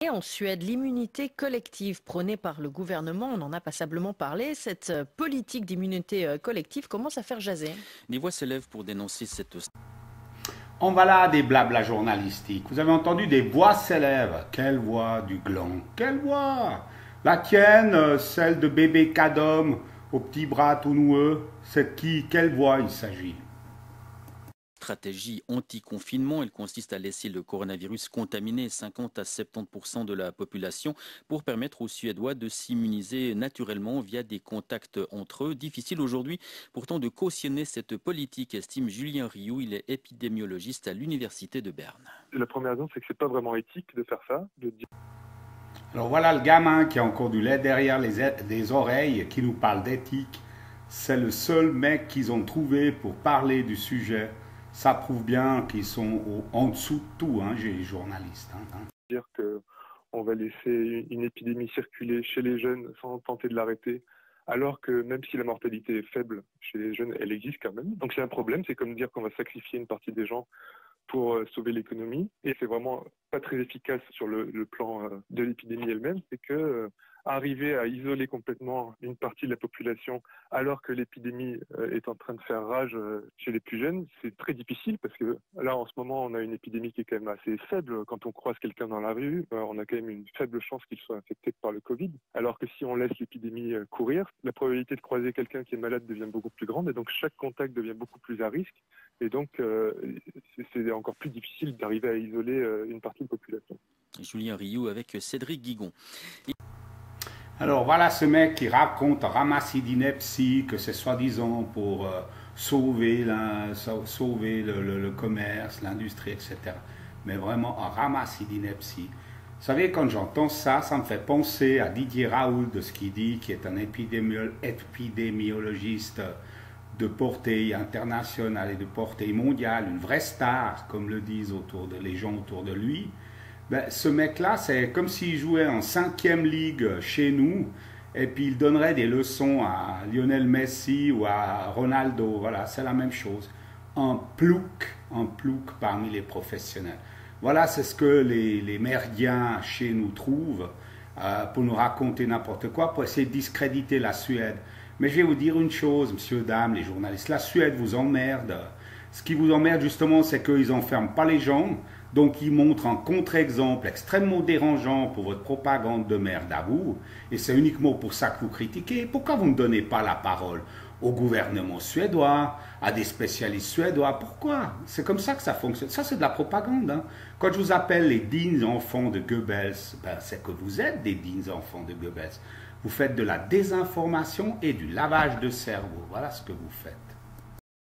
Et en Suède, l'immunité collective prônée par le gouvernement, on en a passablement parlé, cette politique d'immunité collective commence à faire jaser. Des voix s'élèvent pour dénoncer cette... On va là des blabla journalistiques. Vous avez entendu des voix s'élèvent. Quelle voix du gland? Quelle voix? La tienne, celle de bébé Cadom, aux petits bras tout noueux. C'est qui? Quelle voix il s'agit? Stratégie anti-confinement, elle consiste à laisser le coronavirus contaminer 50 à 70% de la population pour permettre aux Suédois de s'immuniser naturellement via des contacts entre eux. Difficile aujourd'hui pourtant de cautionner cette politique, estime Julien Rioux, il est épidémiologiste à l'université de Berne. La première raison, c'est que c'est pas vraiment éthique de faire ça. Alors voilà le gamin qui a encore du lait derrière les oreilles, qui nous parle d'éthique. C'est le seul mec qu'ils ont trouvé pour parler du sujet. Ça prouve bien qu'ils sont en dessous de tout, hein, les journalistes. Dire qu'on va laisser une épidémie circuler chez les jeunes sans tenter de l'arrêter, alors que même si la mortalité est faible chez les jeunes, elle existe quand même. Donc c'est un problème, c'est comme dire qu'on va sacrifier une partie des gens pour sauver l'économie. Et c'est vraiment pas très efficace sur le plan de l'épidémie elle-même. C'est que arriver à isoler complètement une partie de la population alors que l'épidémie est en train de faire rage chez les plus jeunes, c'est très difficile parce que là, en ce moment, on a une épidémie qui est quand même assez faible. Quand on croise quelqu'un dans la rue, on a quand même une faible chance qu'il soit infecté par le Covid. Alors que si on laisse l'épidémie courir, la probabilité de croiser quelqu'un qui est malade devient beaucoup plus grande et donc chaque contact devient beaucoup plus à risque. Et donc, c'est encore plus difficile d'arriver à isoler une partie de la population. Julien Rioux avec Cédric Guigon. Alors voilà ce mec qui raconte ramassis d'ineptie que c'est soi-disant pour sauver le commerce, l'industrie, etc. Mais vraiment un ramassis d'ineptie. Vous savez, quand j'entends ça, ça me fait penser à Didier Raoult de ce qu'il dit, qui est un épidémiologiste de portée internationale et de portée mondiale, une vraie star, comme le disent les gens autour de lui. Ben, ce mec-là, c'est comme s'il jouait en 5e ligue chez nous, et puis il donnerait des leçons à Lionel Messi ou à Ronaldo. Voilà, c'est la même chose. Un plouc parmi les professionnels. Voilà, c'est ce que les merdiens chez nous trouvent pour nous raconter n'importe quoi, pour essayer de discréditer la Suède. Mais je vais vous dire une chose, messieurs, dames, les journalistes, la Suède vous emmerde. Ce qui vous emmerde justement, c'est qu'ils n'enferment pas les gens, donc ils montrent un contre-exemple extrêmement dérangeant pour votre propagande de merde à vous, et c'est uniquement pour ça que vous critiquez. Pourquoi vous ne donnez pas la parole au gouvernement suédois, à des spécialistes suédois? Pourquoi? C'est comme ça que ça fonctionne. Ça, c'est de la propagande. Hein. Quand je vous appelle les dignes enfants de Goebbels, ben, c'est que vous êtes des dignes enfants de Goebbels. Vous faites de la désinformation et du lavage de cerveau. Voilà ce que vous faites.